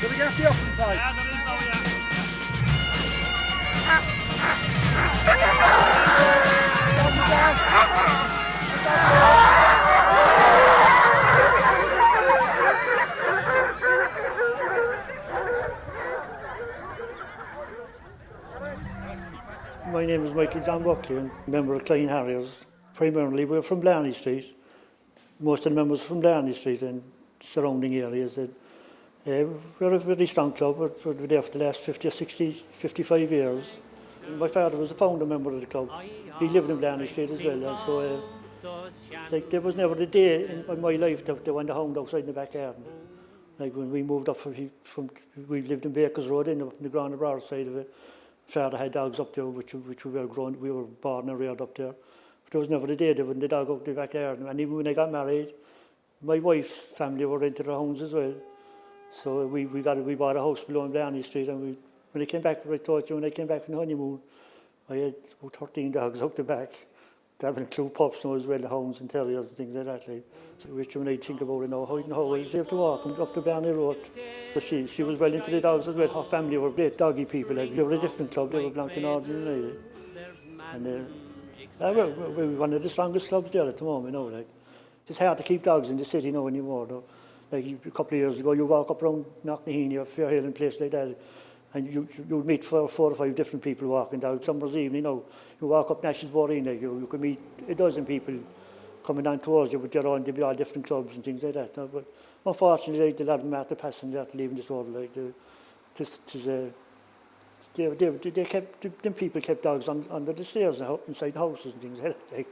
Did we get the up inside? Yeah, there is now, yeah. My name is Michael John Buckley, I'm a member of Clyne Harriers. Primarily we're from Blarney Street. Most of the members are from Blarney Street and surrounding areas. We're a very strong club. We're there for the last 50 or 60, 55 years. My father was a founder member of the club. He lived in Blarney Street as well. And so, there was never a day in my life that they went to hound outside in the back garden. Like when we moved up we lived in Bakers Road, in the Grand Abroad side of it. Father had dogs up there, which we were born and reared up there. But there was never a day they wouldn't the dog out the back garden. And even when I got married, my wife's family were into the hounds as well. So we bought a house below in Blarney Street, and when I came back from the honeymoon, I had about 13 dogs out the back. That would include pups now as well, the hounds and terriers and things like that. Which when I think about it now, how I was able to walk up to Blarney Road. But she was well into the dogs as well. Her family were great doggy people. Like, they were a different club, they were belonged to Northern United. And we're one of the strongest clubs there at the moment, you know. Like, it's hard to keep dogs in the city now anymore, though. Like a couple of years ago, you walk up around Knocknaheeny or Fairhill and places like that, and you'd meet 4 or 5 different people walking down. Summer's evening, you walk up Nash's Boreen, like, you could meet a dozen people coming down towards you, but they'd be all different clubs and things like that. No? But unfortunately, like, a lot of them after passing, after leaving this world, like, them people kept dogs under the stairs inside houses and things like that. Like,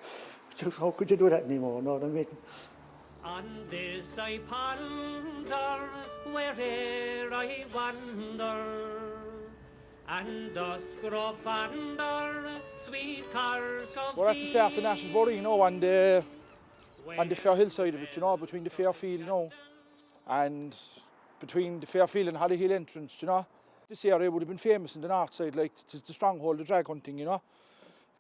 so how could you do that anymore? You know what I mean? On this I ponder, where'er I wander, and the scruff under sweet Cork of We're at the start of Nash's Boreen, on the Fairhill side of it, between the Fairfield, and between the Fairfield and Hollyhill entrance, This area would have been famous in the north side, like it is the stronghold of Draghunting,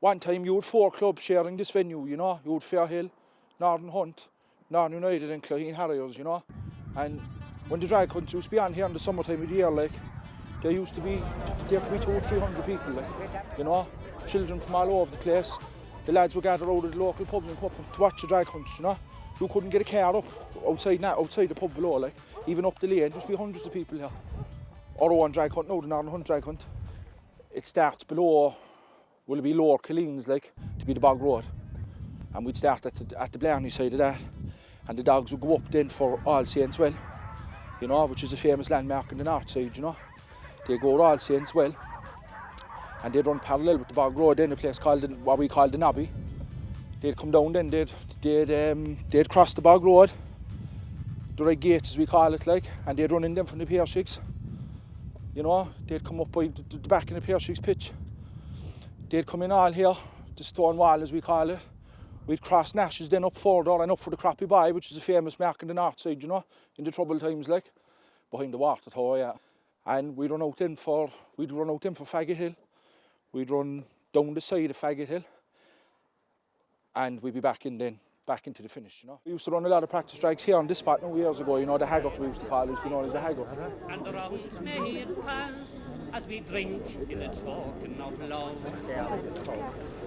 One time you had 4 clubs sharing this venue, you had Fairhill, Northern Hunt, Northern United and Clyne Harriers, And when the Draghunting used to be on here in the summertime of the year, like, there could be 200 or 300 people, like, children from all over the place. The lads would gather out of the local pubs and come up to watch the Draghunting, You couldn't get a car up outside the pub below, like, even up the lane. There used to be hundreds of people here. Or one Draghunt, the Northern Hunt Draghunt. It starts below, will it be Lower Killeens, like, to be the Bog Road. And we'd start at the Blarney side of that. And the dogs would go up then for All Saints Well, which is a famous landmark in the north side, They go to All Saints Well, and they'd run parallel with the Bog Road, then a place called what we call the Nobby. They'd come down then, they'd cross the Bog Road, the red gates as we call it, like, and they'd run in them from the Pier 6. They'd come up by the back in the Pier 6 pitch. They'd come in all here, the stone wall as we call it. We'd cross Nash's then up further and up for the Crappy Boy, which is a famous mark in the north side, in the troubled times, like, behind the water tower, yeah. And we'd run out then for Faggot Hill. We'd run down the side of Faggot Hill, and we'd be back into the finish, We used to run a lot of practice drags here on this spot years ago, the Haggart we used to call it, used to be known as the Haggart. And the rounds may pass as we drink in the token of love.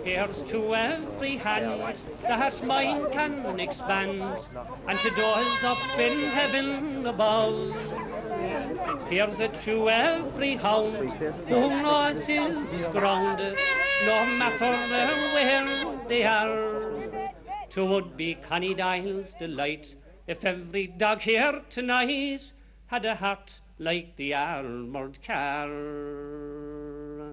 Here's to every hand that mine can expand, and to doors up in heaven above. Here's it to every hound who knows his ground, no matter where they are. To would-be Connie Dial's delight, if every dog here tonight had a heart like the armoured car.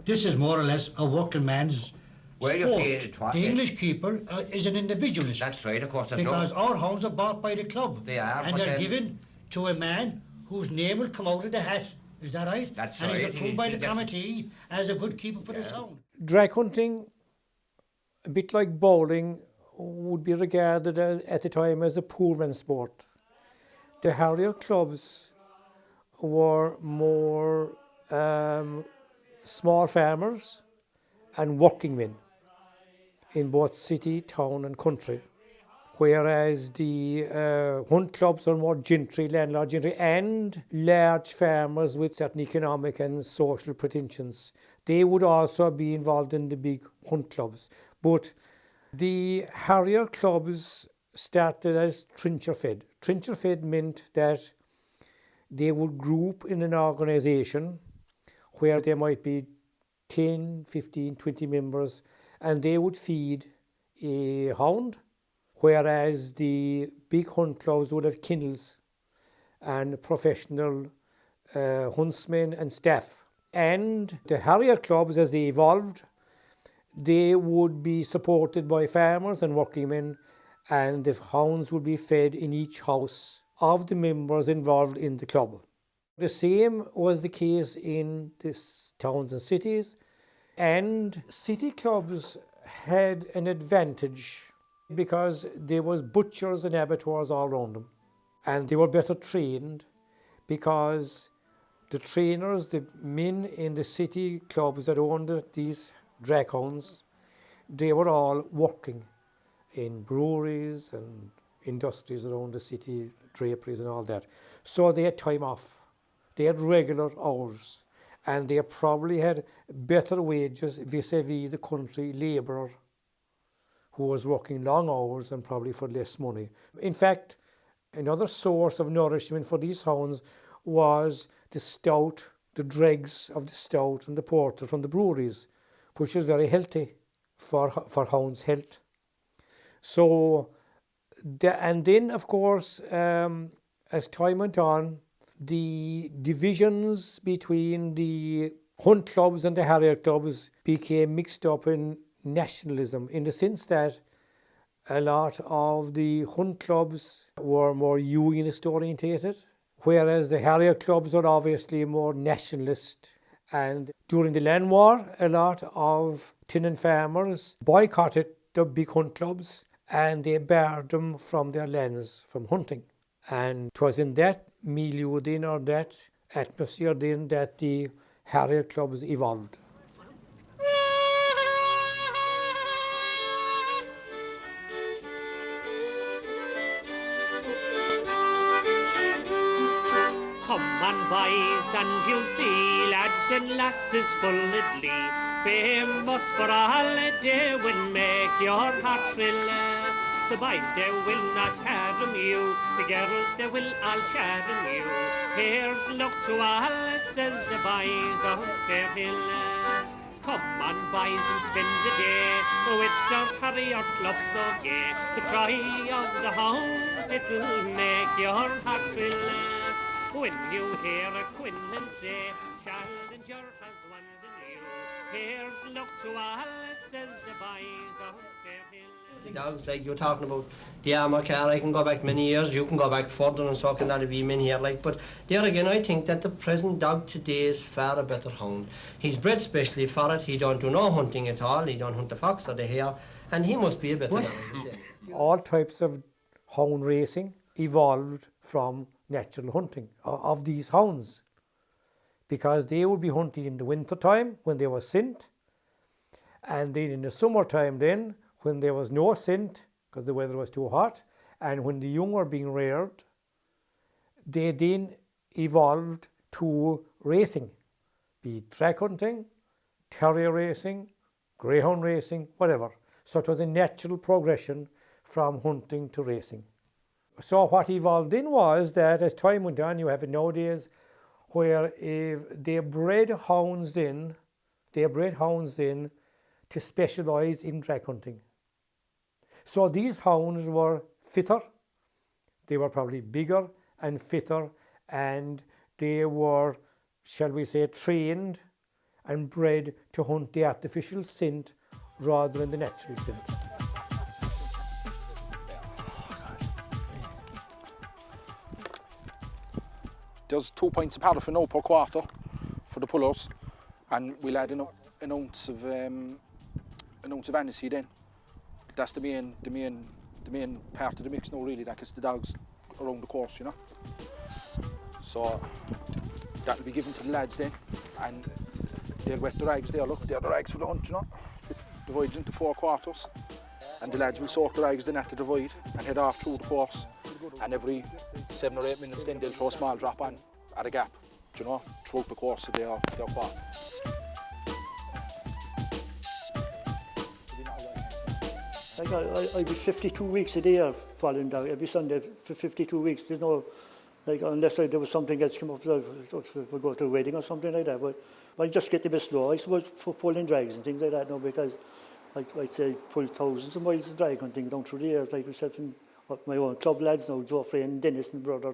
This is more or less a working man's Where you sport. feed it, what The they- English keeper is an individualist. That's right, of course. That's Because all. our hounds are bought by the club. They are, and but they're then- given to a man whose name will come out of the hat. Is that right? That's and right. he's approved by He the gets it. committee as a good keeper for the sound. Draghunting, a bit like bowling, would be regarded at the time as a poor man's sport. The Harrier clubs were more small farmers and working men in both city, town and country, whereas the hunt clubs are more gentry, landlord gentry, and large farmers with certain economic and social pretensions. They would also be involved in the big hunt clubs. But the Harrier clubs started as trencher fed. Trencher fed meant that they would group in an organisation where there might be 10, 15, 20 members, and they would feed a hound, whereas the big hunt clubs would have kennels and professional huntsmen and staff. And the Harrier clubs, as they evolved, they would be supported by farmers and working men, and the hounds would be fed in each house of the members involved in the club. The same was the case in the towns and cities, and city clubs had an advantage because there was butchers and abattoirs all around them, and they were better trained because the trainers, the men in the city clubs that owned these draghounds, they were all working in breweries and industries around the city, draperies and all that. So they had time off. They had regular hours, and they probably had better wages vis-a-vis the country labourer who was working long hours and probably for less money. In fact, another source of nourishment for these hounds was the stout, the dregs of the stout and the porter from the breweries, which is very healthy for hounds' health. So, and then of course, as time went on, the divisions between the hunt clubs and the Harrier clubs became mixed up in nationalism, in the sense that a lot of the hunt clubs were more unionist orientated, whereas the Harrier clubs are obviously more nationalist. And during the Land War, a lot of tenant farmers boycotted the big hunt clubs and they barred them from their lands from hunting. And it was in that milieu then, or that atmosphere then, that the Harrier clubs evolved. Come on, boys, and you'll see lads and lasses full of glee, famous for a holiday will make your heart thrill. The boys, they will not harm you, the girls, they will all charm you. Here's luck to all, says the boys of Fairhill. Come on, boys, and spend the day with Sir Harrier club so gay. The cry of the hounds, it'll make your heart thrill. When you hear a Quinlan say, Challenger has won the new, here's luck to all, says the boys of Fairhill. The dogs, like you're talking about the armour car, I can go back many years, you can go back further, and so can that be men here, like. But there again, I think that the present dog today is far a better hound. He's bred specially for it, he don't do no hunting at all, he don't hunt the fox or the hare, and he must be a better dog. All types of hound racing evolved from natural hunting of these hounds, because they would be hunting in the winter time when they were scent, and then in the summertime then when there was no scent because the weather was too hot, and when the young were being reared, they then evolved to racing, be it drag hunting, terrier racing, greyhound racing, whatever. So it was a natural progression from hunting to racing. So what evolved in was that as time went on, you have it nowadays where if they bred hounds in to specialise in drag hunting. So these hounds were fitter, they were probably bigger and fitter, and they were, shall we say, trained and bred to hunt the artificial scent rather than the natural scent. There's 2 pints of paraffin now per quarter for the pullers, and we'll add an ounce of aniseed in. That's the main part of the mix now, really. That gets the dogs around the course, you know. So that'll be given to the lads then, and they'll wet the rags there. Look, they're the rags for the hunt, you know. Divided into 4 quarters, and the lads will soak the rags then at the divide and head off through the course. And every 7 or 8 minutes then they'll throw a small drop on at a gap, you know, throughout the course of their quarter. I'd be 52 weeks a day following dog, every Sunday for 52 weeks. There's no, like, unless there was something else come up, we'll go to a wedding or something like that. But I just get a bit slow, I suppose, for pulling drags and things like that now, because I'd say pull thousands of miles of drag hunting down through the years, like myself and my own club lads now, Geoffrey and Dennis and brother,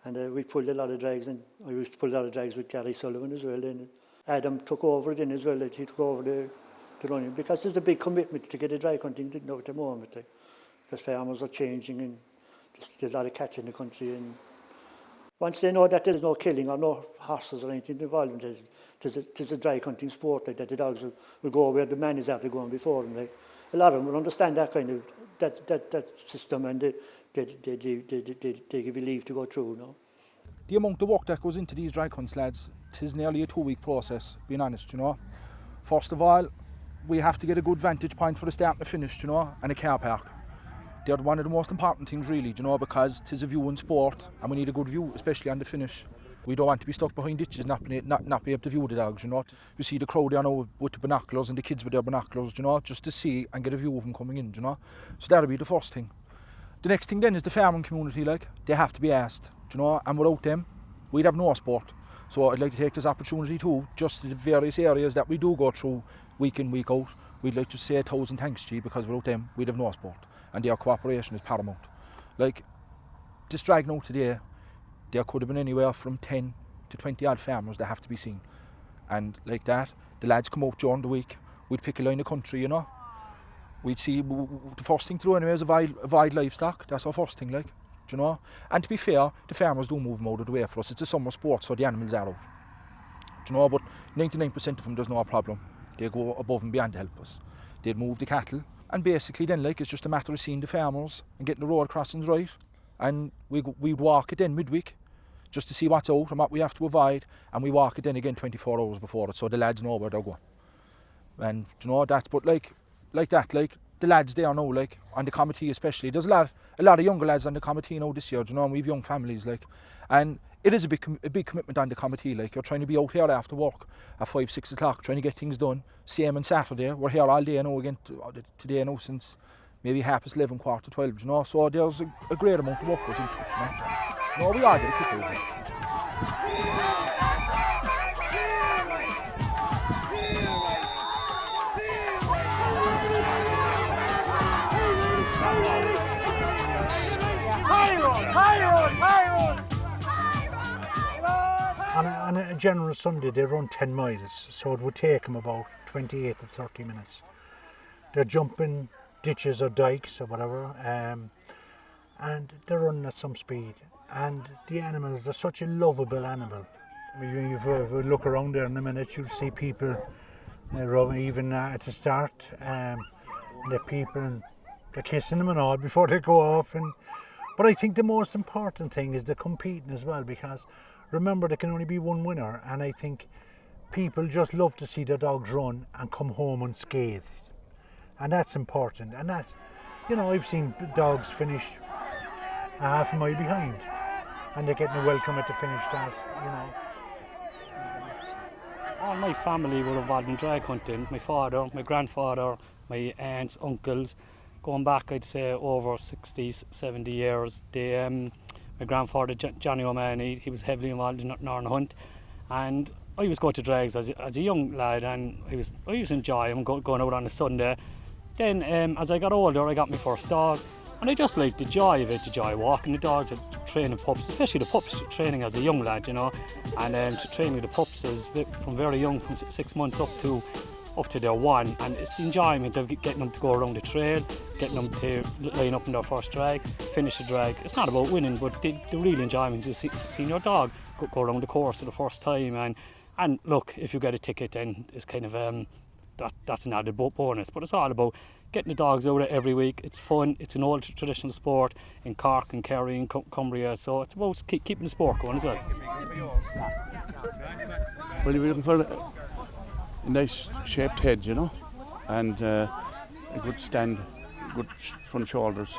and we pulled a lot of drags, and I used to pull a lot of drags with Gary Sullivan as well. And Adam took over then as well, he took over the running, because there's a big commitment to get a drag hunting now at the moment, like, because farmers are changing and there's a lot of catch in the country, and once they know that there's no killing or no horses or anything involved, there's a drag hunting sport, like that the dogs will go where the man is after going before them. Like, a lot of them will understand that kind of that system, and they give you leave to go through, you know. The amount of work that goes into these drag hunts, lads, it is nearly a 2-week process, being honest, you know. First of all, we have to get a good vantage point for the start and the finish, you know, and a car park. They're one of the most important things, really, you know, because it is a viewing sport, and we need a good view, especially on the finish. We don't want to be stuck behind ditches, not be able to view the dogs, you know. You see the crowd there now with the binoculars and the kids with their binoculars, you know, just to see and get a view of them coming in, you know. So that'll be the first thing. The next thing then is the farming community, like, they have to be asked, you know, and without them, we'd have no sport. So I'd like to take this opportunity too, just the various areas that we do go through week in, week out, we'd like to say 1,000 thanks to you, because without them, we'd have no sport. And their cooperation is paramount. Like, this drag now today, there could have been anywhere from 10 to 20 odd farmers that have to be seen. And like that, the lads come out during the week, we'd pick a line of country, you know. We'd see, the first thing to do anyway is avoid livestock, that's our first thing, like, do you know. And to be fair, the farmers do move them out of the way for us. It's a summer sport, so the animals are out. Do you know, but 99% of them, there's no problem. They go above and beyond to help us. They'd move the cattle, and basically then, like, it's just a matter of seeing the farmers and getting the road crossings right. And we'd walk it then midweek, just to see what's out and what we have to avoid, and we walk it then again 24 hours before it, so the lads know where they're going. And you know, that's, but like that, like, the lads there now, like, on the committee especially, there's a lot of younger lads on the committee now this year, you know, and we've young families, like, and it is a big commitment on the committee, like, you're trying to be out here after work at 5-6 o'clock, trying to get things done. Same on Saturday, we're here all day now again, today now since maybe 11:30, 11:45, you know, so there's a great amount of work goes into it, you know. You know, we are getting a kick out of it. On a general Sunday, they run 10 miles, so it would take them about 28 to 30 minutes. They're jumping ditches or dikes or whatever, and they're running at some speed. And the animals are such a lovable animal. I mean, if you look around there in a minute, you'll see people, even at the start, and the people, and they're kissing them and all before they go off. But I think the most important thing is the competing as well, because remember, there can only be one winner, and I think people just love to see their dogs run and come home unscathed. And that's important. And that's, you know, I've seen dogs finish a half a mile behind, and they're getting a welcome at the finish that, you know. All my family were involved in drag hunting. My father, my grandfather, my aunts, uncles, going back, I'd say, over 60, 70 years. My grandfather, Johnny O'Mahony, he was heavily involved in Northern Hunt, and I was going to drags as a young lad, and I used to enjoy them, going out on a Sunday. Then as I got older, I got my first dog, And I just like the joy of it, the joy of walking the dogs, training pups, especially the pups, training as a young lad, you know, and training the pups from very young, from 6 months up to their 1, and it's the enjoyment of getting them to go around the trail, getting them to line up in their first drag, finish the drag. It's not about winning, but the real enjoyment is seeing your dog go around the course for the first time. And look, if you get a ticket, then it's kind of that's an added bonus. But it's all about getting the dogs out every week. It's fun. It's an old traditional sport in Cork and Kerry and Cumbria, so it's about keeping the sport going as well. Well, you're looking for a nice shaped head, you know, and a good stand, good front shoulders,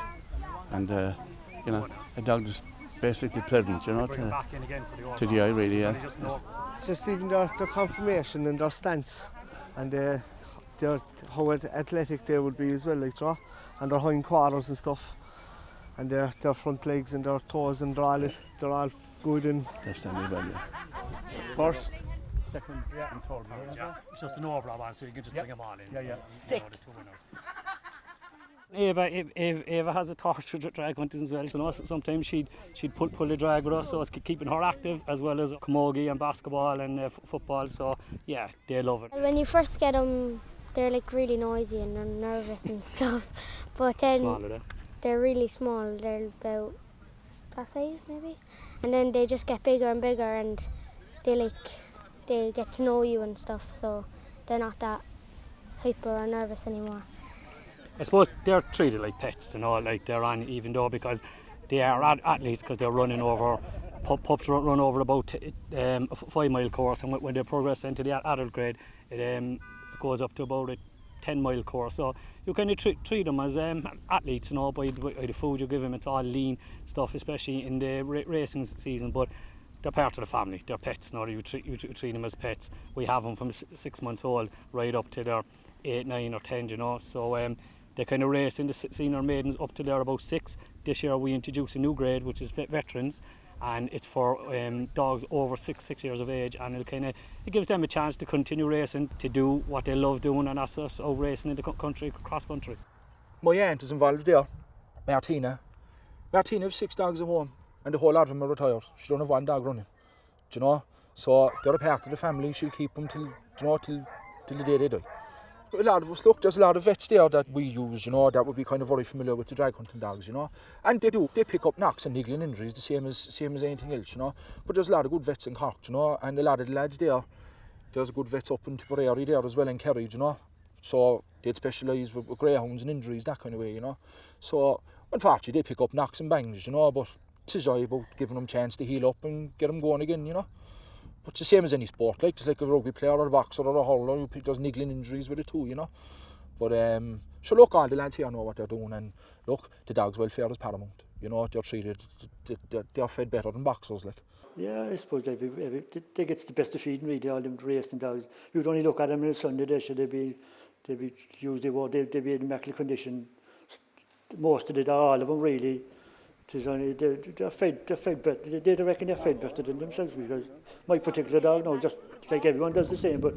and you know, a dog that's basically pleasant, you know, to the eye, really. Yeah. It's just even their conformation and their stance, and how athletic they would be as well, like, and their hind quarters and stuff, and their front legs and their toes, and they're all good and. They're standing well, yeah. First, second, and third. Yeah. It's just an overall one, so you can just bring them all in. Yeah. Sick. Eva has a torch for drag hunting as well. So sometimes she'd pull the drag with us, so it's keeping her active, as well as camogie and basketball and football. So yeah, they love it. When you first get them, they're like really noisy and they're nervous and stuff. But then they're really small. They're about that size maybe, and then they just get bigger and bigger, and they get to know you and stuff. So they're not that hyper or nervous anymore. I suppose they're treated like pets, you know, like they're on even though because they are athletes, because they're running over, pups run over about a 5 mile course, and when they progress into the adult grade, it goes up to about a 10 mile course. So you kind of treat them as athletes, you know, by the food you give them. It's all lean stuff, especially in the racing season, but they're part of the family. They're pets, you know, you treat them as pets. We have them from 6 months old right up to their 8, 9 or 10, you know, so they kind of race in the senior maidens up to they're about 6. This year we introduced a new grade, which is veterans, and it's for dogs over 6 years of age, and it gives them a chance to continue racing, to do what they love doing, and that's us out racing in the country, cross country. My aunt is involved there, Martina. Martina has 6 dogs at home, and the whole lot of them are retired. She don't have 1 dog running, do you know? So they're a part of the family. She'll keep them till the day they die. A lot of us, look, there's a lot of vets there that we use, you know, that would be kind of very familiar with the drag hunting dogs, you know. And they pick up knocks and niggling injuries, the same as anything else, you know. But there's a lot of good vets in Cork, you know, and a lot of the lads there's good vets up in Tipperary there as well, in Kerry, you know. So they'd specialise with greyhounds and injuries, that kind of way, you know. So unfortunately they pick up knocks and bangs, you know, but it's joy about giving them a chance to heal up and get them going again, you know. But it's the same as any sport, like, just like a rugby player or a boxer or a hurler who does niggling injuries with it too, you know. But so look, all the lads here know what they're doing, and look, the dog's welfare is paramount. You know, they're treated, they're fed better than boxers, like. Yeah, I suppose they get the best of feeding, really, all them racing dogs. You'd only look at them on a Sunday, they'd be they'd be in immaculate condition. Most of the all of them really. They're fed better. They reckon they're fed better than themselves, because my particular dog, no, just like everyone does the same, but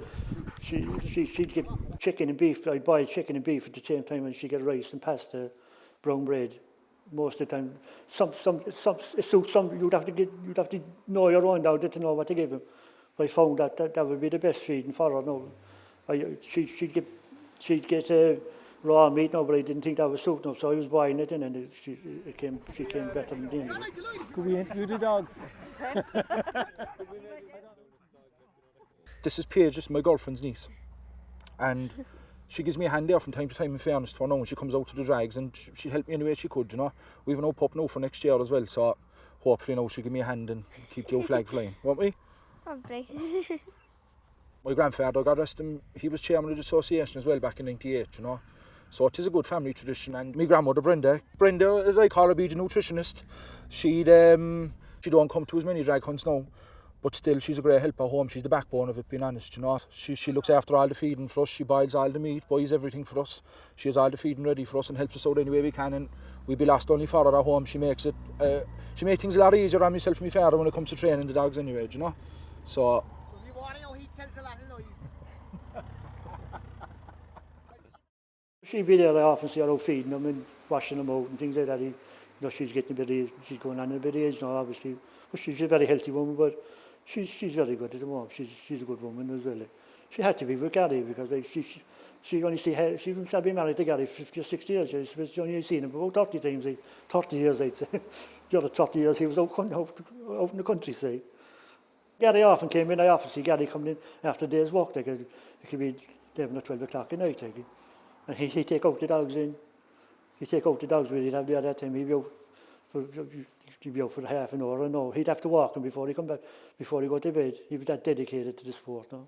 she'd get chicken and beef, like boiled chicken and beef at the same time, and she'd get rice and pasta, brown bread. Most of the time, some you'd have to know your own dog to know what to give him. But I found that would be the best feeding for her. No, she'd get raw meat, no, but I didn't think that was suiting up, so I was buying it, and she came better than the end of it. Could we interview the dog? This is Paige, just my girlfriend's niece, and she gives me a hand there from time to time, in fairness to her now, when she comes out to the drags, and she'll help me any way she could, you know. We have an old pup now for next year as well, so hopefully now she'll give me a hand and keep the old flag flying, won't we? Probably. My grandfather, God rest him, he was chairman of the association as well back in '98, you know. So it is a good family tradition, and my grandmother Brenda, as I call her, being a nutritionist, she don't come to as many drag hunts now, but still she's a great help at home. She's the backbone of it, being honest, you know. She looks after all the feeding for us, she boils all the meat, buys everything for us. She has all the feeding ready for us and helps us out any way we can, and we'd be lost only for her at home. She makes things a lot easier on myself and my father when it comes to training the dogs anyway, you know. So she'd be there, I often see her out feeding them, and washing them out and things like that. You know, she's getting a bit, she's going on a bit of age now, obviously. But she's a very healthy woman, but she's very good at the moment. She's a good woman as well. She had to be with Gary because like, she only see her, she's been married to Gary 50 or 60 years. She's only seen him about 30 times, 30 years I'd say. The other 30 years he was out in the countryside. Gary often came in, I often see Gary coming in after a day's walk, like it could be 11 or 12 o'clock at night. Like, and he'd take out the dogs in. He'd take out the dogs where he'd have the other time. He'd be out for half an hour or no. He'd have to walk him before he come back, before he go to bed. He was that dedicated to the sport now.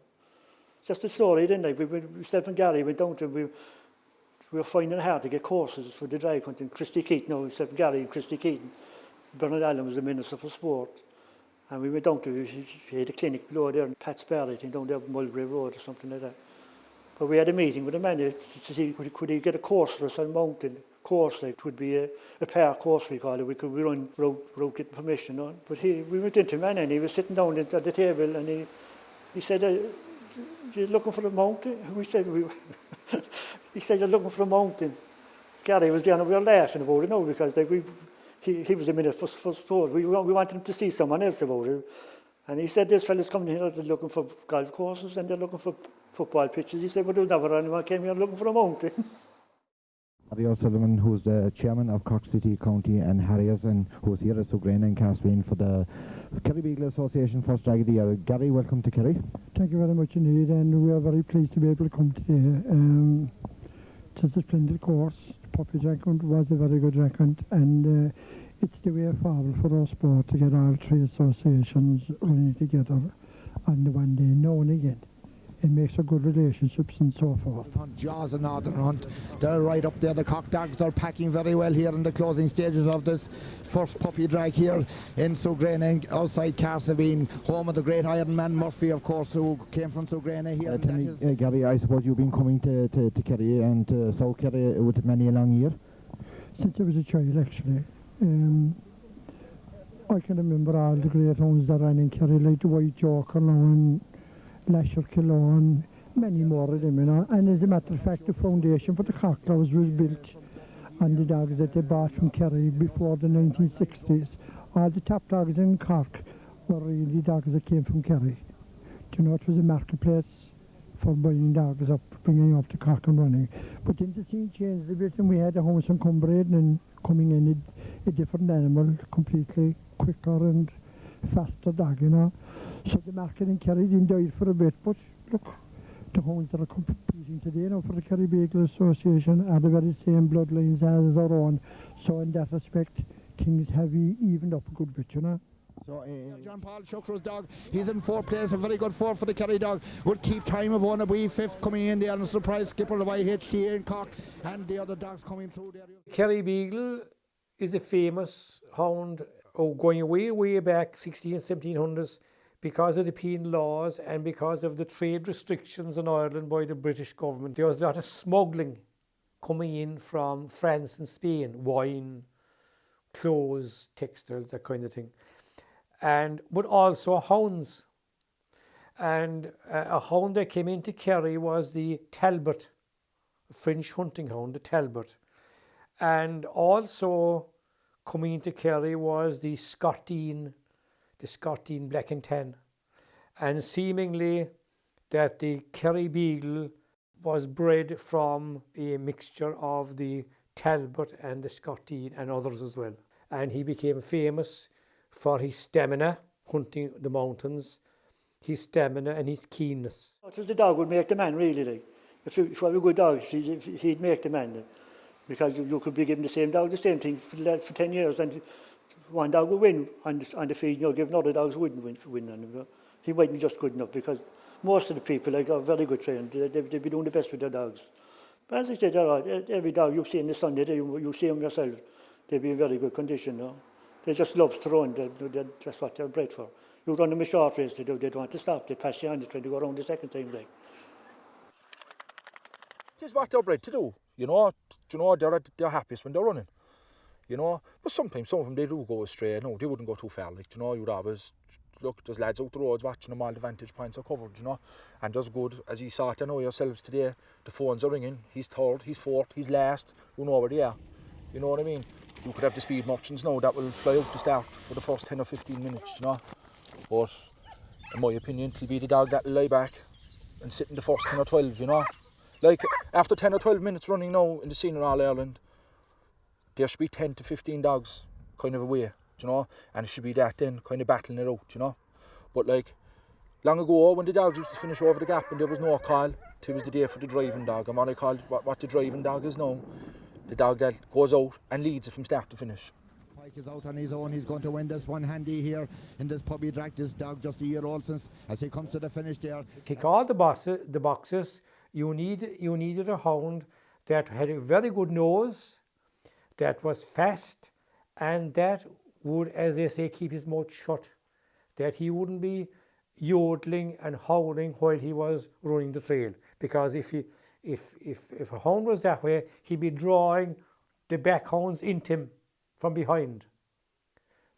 It's just a story, didn't it? Myself and Gary went down to, we were finding it hard to get courses for the Draghunting. Christy Keaton, no, myself and Gary and Christy Keaton. Bernard Allen was the Minister for Sport. And we went down to, he had a clinic below there in Pat's Barry, I think down there Mulberry Road or something like that. But we had a meeting with the man to see could he get a course for us on mountain course, like it would be a park course we call it. We could run road getting permission on. But we went into him and he was sitting down at the table and he said, "You're looking for a mountain?" We said, he said, "You're looking for a mountain." Gary was there and we were laughing about it now because like he was a Minister for Sport. We wanted him to see someone else about it. And he said, "This fella's coming here, they're looking for golf courses and they're looking for football pitches." He said, "But there's never anyone came here looking for a mountain." Harry O'Sullivan, who's the chairman of Cork City County and Harriers, and who's here at Sugrane and Castlevine for the Kerry Beagle Association First Drag of the Year. Gary, welcome to Kerry. Thank you very much indeed, and we are very pleased to be able to come today. It's a splendid course. Puppy Draghunting was a very good Draghunting, and it's the way forward for our sport to get all three associations running together on the one day, now and again. It makes for good relationships and so forth. Jaws and Northern Hunt, they're right up there. The cock dogs are packing very well here in the closing stages of this first puppy drag here in Sugrane, outside Castlevine, home of the great Iron Man Murphy, of course, who came from Sugrane here. Gary, I suppose you've been coming to Kerry and South Kerry with many a long year? Since I was a child, actually. I can remember all the great hounds that ran in Kerry, like the White Joker now and Lasher Killow, many more of them, you know. And as a matter of fact, the foundation for the Cocklows was built on the dogs that they bought from Kerry before the 1960s. All the top dogs in Cork were really dogs that came from Kerry. You know, it was a marketplace for buying dogs up, bringing up to Cork and running. But then the scene changed a bit, and we had a house in Cumbraid and coming in a different animal, completely quicker and faster dog, you know. So the market in Kerry didn't die for a bit, but look, the hounds that are competing today now for the Kerry Beagle Association are the very same bloodlines as our own. So in that respect, things have evened up a good bit, you know. So John Paul Shucker's dog, he's in fourth place, a very good fourth for the Kerry dog. Would keep time of one, a wee fifth coming in there, and a surprise skipper of IHTA in Cork, and the other dogs coming through there. Kerry Beagle is a famous hound going way back 1700s because of the penal laws and because of the trade restrictions in Ireland by the British government. There was a lot of smuggling coming in from France and Spain, wine, clothes, textiles, that kind of thing. But also hounds. And a hound that came into Kerry was the Talbot, a French hunting hound, the Talbot. And also coming into Kerry was the Scotine Black and Tan. And seemingly that the Kerry Beagle was bred from a mixture of the Talbot and the Scotine and others as well. And he became famous for his stamina, hunting the mountains, his stamina and his keenness. It was the dog would make the man, really. Like. If you have a good dog, he'd make the man. Like. Because you could be given the same dog, the same thing for 10 years, and one dog would win on the feed, you know, given other dogs wouldn't win on him. He might be just good enough, because most of the people like, are very good trained. They'd be doing the best with their dogs. But as I said, every dog you see in the Sunday, you see them yourself, they'll be in very good condition. You know? They just love to run, that's what they're bred for. You run them a short race, they don't want to stop, they pass you on, they try to go around the second time. Like. This is what they're bred to do. You know, they're happiest when they're running, you know. But sometimes some of them, they do go astray. No, they wouldn't go too far. Like, you know, you'd always look. There's lads out the roads watching them. All the vantage points are covered, you know. And there's good, as you saw it, I know yourselves today. The phones are ringing. He's third, he's fourth, he's last. You know where they are. You know what I mean? You could have the speed merchants now that will fly out the start for the first 10 or 15 minutes, you know. But in my opinion, it'll be the dog that'll lie back and sit in the first 10 or 12, you know. Like after 10 or 12 minutes running now in the Senior All Ireland, there should be 10 to 15 dogs kind of away, you know, and it should be that then kind of battling it out, you know. But like long ago when the dogs used to finish over the gap and there was no call, it was the day for the driving dog. And what I call what the driving dog is now, the dog that goes out and leads it from start to finish. Mike is out on his own. He's going to win this one handy here in this puppy drag. This dog just a year old since as he comes to the finish there. Tick all the boxes. You needed a hound that had a very good nose, that was fast, and that would, as they say, keep his mouth shut. That he wouldn't be yodeling and howling while he was running the trail. Because if a hound was that way, he'd be drawing the back hounds into him from behind.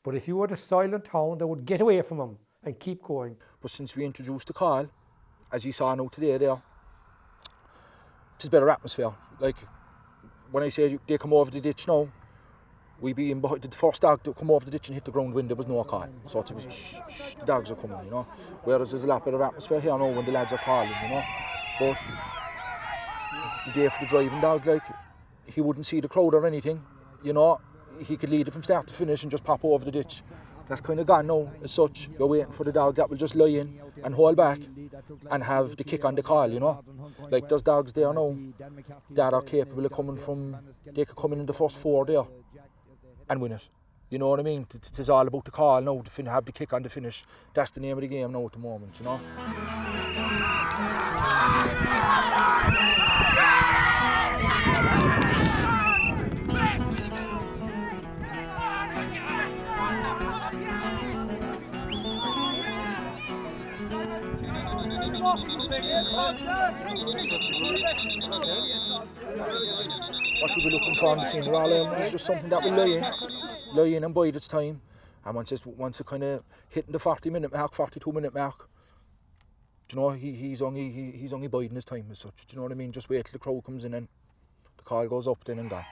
But if you were a silent hound, they would get away from him and keep going. But since we introduced the call, as you saw now today there, it's better atmosphere. Like when I say they come over the ditch now, we be in behind the first dog to come over the ditch and hit the ground when there was no call. So it was shh, the dogs are coming, you know. Whereas there's a lot better atmosphere here now when the lads are calling, you know. But the day for the driving dog, like, he wouldn't see the crowd or anything, you know. He could lead it from start to finish and just pop over the ditch. That's kind of gone now, as such. You're waiting for the dog that will just lie in and hold back and have the kick on the call, you know. Like there's dogs there now that are capable of coming from, they could come in the first 4 there and win it. You know what I mean? It's all about the call now, to have the kick on the finish. That's the name of the game now at the moment, you know. What you'll be looking for in the Senior All Ireland is just something that will lie in and bide its time. And once it kind of hitting the 40-minute mark, 42-minute mark, do you know, he's only biding his time as such. Do you know what I mean? Just wait till the crowd comes in and the call goes up then and gone.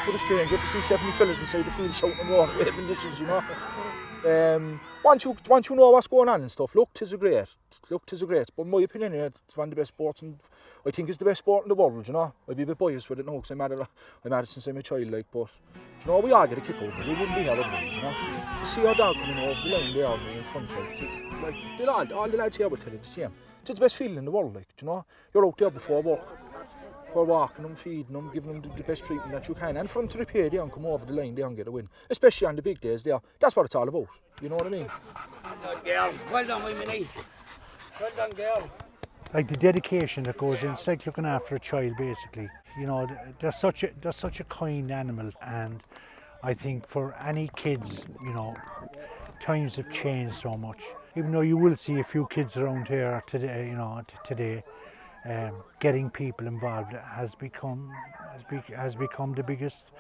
For the stranger to see 70 fellas inside the field shouting and roaring, waving dishes, you know. Once you know what's going on and stuff, look, 'tis a great. But in my opinion, it's one of the best sports, and I think it's the best sport in the world, you know. I'd be a bit biased with it now, because I'm at it since I'm a child, like, but, you know, we all get a kick over it. We wouldn't be here otherwise, you know. You see our dog coming over the line there in front, like, all the lads here would tell you the same. It's the best feeling in the world, like, you know. You're out there before work. We're walking them, feeding them, giving them the best treatment that you can. And for them to repay there and come over the line there and get a win. Especially on the big days there. That's what it's all about. You know what I mean? Well done, girl. Well done, Minnie. Well done, girl. Like the dedication that goes in, it's like looking after a child basically. You know, they're such a kind animal, and I think for any kids, you know, times have changed so much. Even though you will see a few kids around here today, you know, today, getting people involved has become the biggest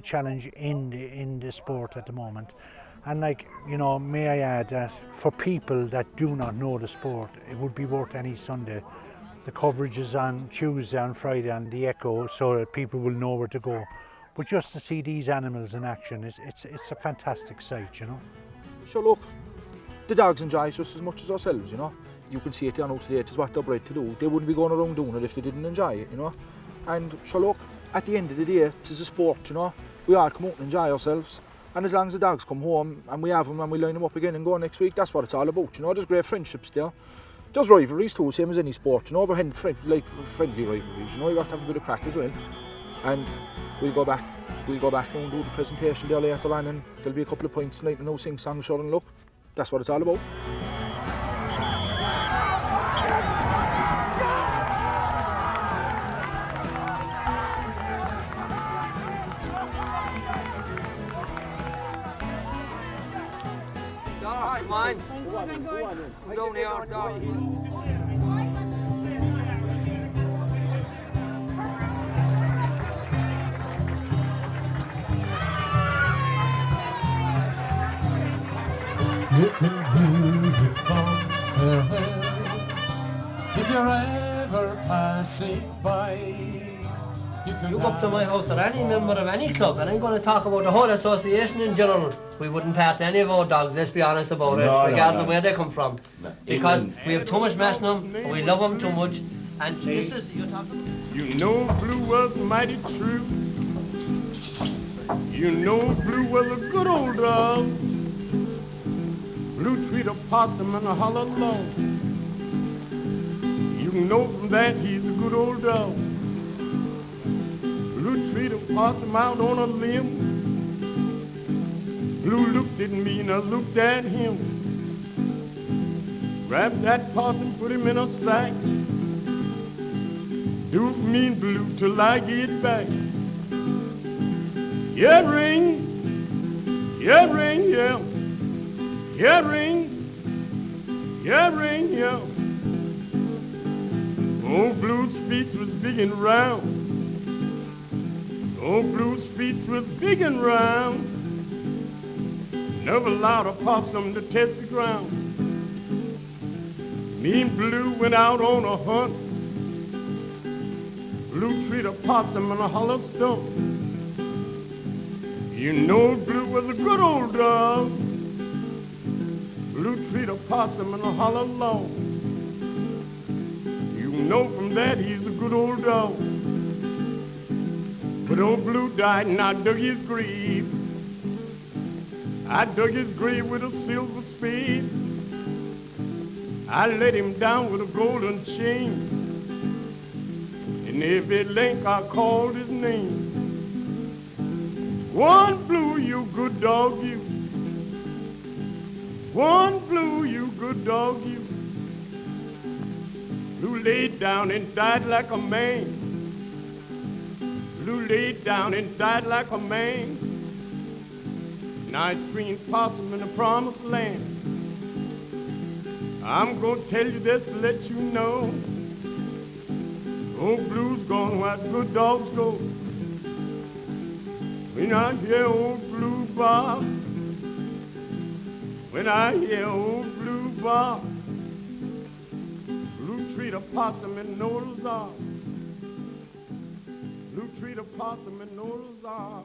challenge in the sport at the moment. And like, you know, may I add that for people that do not know the sport, it would be worth any Sunday. The coverage is on Tuesday and Friday on the Echo, so that people will know where to go. But just to see these animals in action, it's a fantastic sight, you know. So look, the dogs enjoy it just as much as ourselves, you know. You can see it there now today, it is what they're bred to do. They wouldn't be going around doing it if they didn't enjoy it, you know. And so look, at the end of the day, it is a sport, you know. We all come out and enjoy ourselves. And as long as the dogs come home and we have them and we line them up again and go next week, that's what it's all about, you know. There's great friendships there. There's rivalries too, same as any sport, you know. We're like friendly rivalries, you know. You got to have a bit of crack as well. And we'll go back and do the presentation there later on, and there'll be a couple of points tonight and no sing-song, sure, and look, that's what it's all about. Mine. Go near Doggy. You can view it from farewell if you're ever past You go up to my house or any member of any club and I'm going to talk about the whole association in general. We wouldn't part any of our dogs, let's be honest about it, regardless of where they come from. Because we have too much mess in them, and we love them too much. And this is, you're talking about... You know Blue was mighty true. You know Blue was a good old dog. Blue treat a possum and a hollow log. You know from that he's a good old dog. Blue treat a possum out on a limb. Blue looked at me and I looked at him. Grabbed that possum, put him in a sack. Do me and Blue till I get back. Yeah, ring. Yeah, ring, yeah. Yeah, ring. Yeah, ring, yeah. Old Blue's feet was big and round. Old Blue's feet was big and round. Never allowed a possum to test the ground. Me and Blue went out on a hunt. Blue treat a possum in a hollow stump. You know Blue was a good old dog. Blue treat a possum in a hollow log. You know from that he's a good old dog. But old Blue died and I dug his grave. I dug his grave with a silver spade. I let him down with a golden chain. In every link I called his name. One Blue, you good dog, you. One Blue, you good dog, you. Blue laid down and died like a man. Blue laid down and died like a man. Nice green possum in the promised land. I'm gonna tell you this to let you know. Old Blue's gone where good dogs go. When I hear old Blue bark, when I hear old Blue bark, Blue treat a possum in Noah's Ark. Blue treat a possum in Noah's Ark.